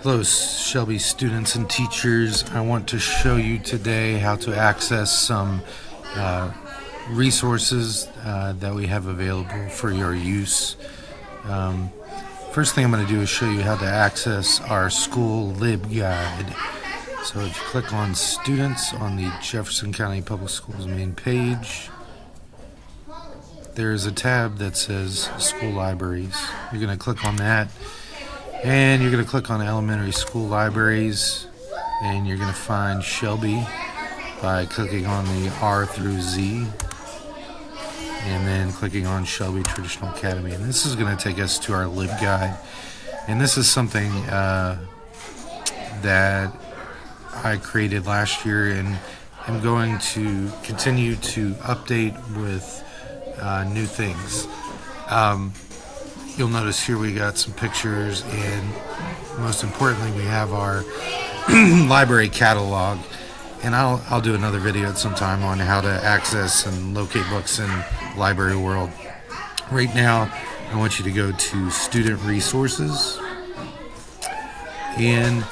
Hello, Shelby students and teachers. I want to show you today how to access some resources that we have available for your use. First thing I'm going to do is show you how to access our school LibGuide. So if you click on Students on the Jefferson County Public Schools main page, there is a tab that says School Libraries. You're going to click on that. And you're going to click on Elementary School Libraries, and you're going to find Shelby by clicking on the R through Z, and then clicking on Shelby Traditional Academy. And this is going to take us to our LibGuide. And this is something that I created last year, and I'm going to continue to update with new things. You'll notice here we got some pictures, and most importantly we have our library catalog, and I'll do another video at some time on how to access and locate books in Library World. Right now I want you to go to Student Resources, and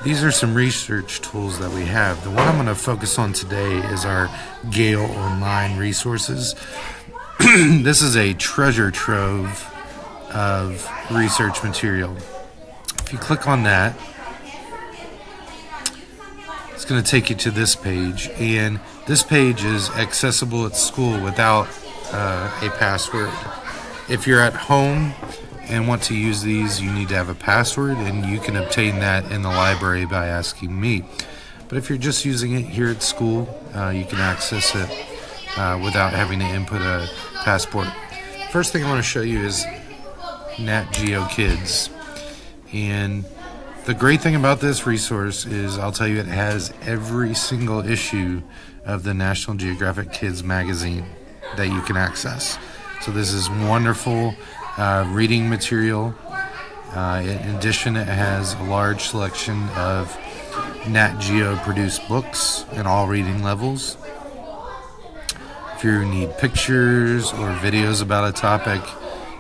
these are some research tools that we have. The one I'm going to focus on today is our Gale online resources. This is a treasure trove of research material. If you click on that, it's going to take you to this page, and this page is accessible at school without a password. If you're at home and want to use these, you need to have a password, and you can obtain that in the library by asking me. But if you're just using it here at school, you can access it without having to input a passport. First thing I want to show you is Nat Geo Kids, and the great thing about this resource is I'll tell you it has every single issue of the National Geographic Kids magazine that you can access. So this is wonderful reading material. In addition, it has a large selection of Nat Geo produced books in all reading levels. If you need pictures or videos about a topic,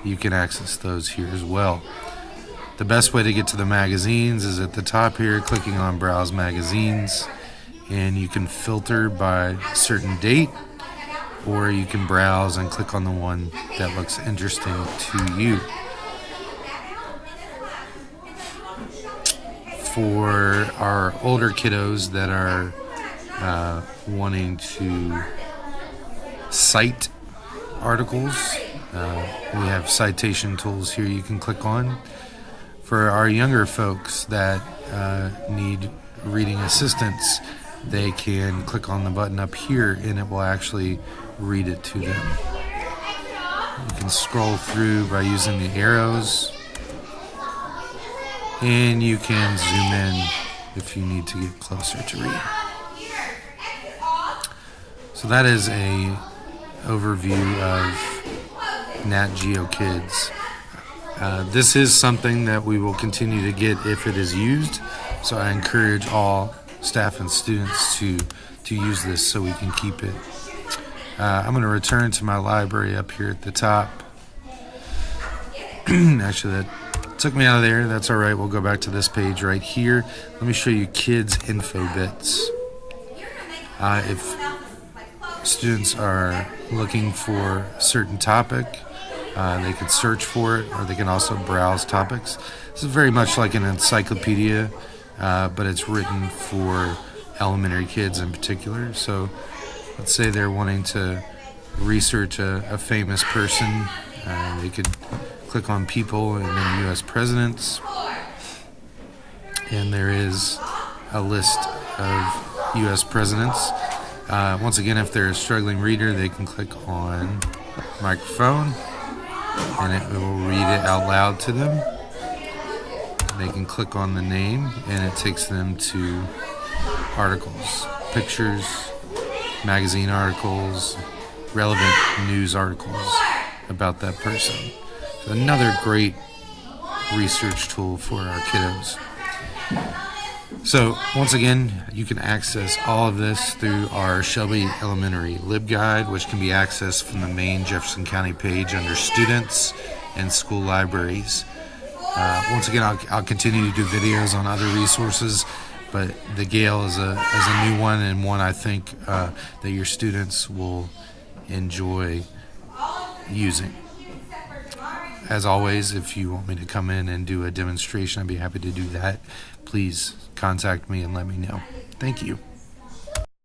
you can access those here as well. The best way to get to the magazines is at the top here, clicking on Browse Magazines, and you can filter by certain date, or you can browse and click on the one that looks interesting to you. For our older kiddos that are wanting to cite articles, we have citation tools here you can click on. For our younger folks that need reading assistance, they can click on the button up here, and it will actually read it to them. You can scroll through by using the arrows, and you can zoom in if you need to get closer to read. So that is a overview of Nat Geo Kids. This is something that we will continue to get if it is used, so I encourage all staff and students to use this so we can keep it. I'm going to return to my library up here at the top. Actually, that took me out of there. That's alright, we'll go back to this page right here. Let me show you Kids Info Bits. If students are looking for a certain topic, they can search for it, or they can also browse topics. This is very much like an encyclopedia, but it's written for elementary kids in particular. So let's say they're wanting to research a famous person. They could click on people and then U.S. presidents, and there is a list of U.S. presidents. Once again, if they're a struggling reader, they can click on microphone, and it will read it out loud to them. They can click on the name, and it takes them to articles, pictures, magazine articles, relevant news articles about that person. So another great research tool for our kiddos. So once again, you can access all of this through our Shelby Elementary LibGuide, which can be accessed from the main Jefferson County page under Students and School Libraries. Once again, I'll continue to do videos on other resources, but the Gale is a new one, and one I think that your students will enjoy using. As always, if you want me to come in and do a demonstration, I'd be happy to do that. Please contact me and let me know. Thank you.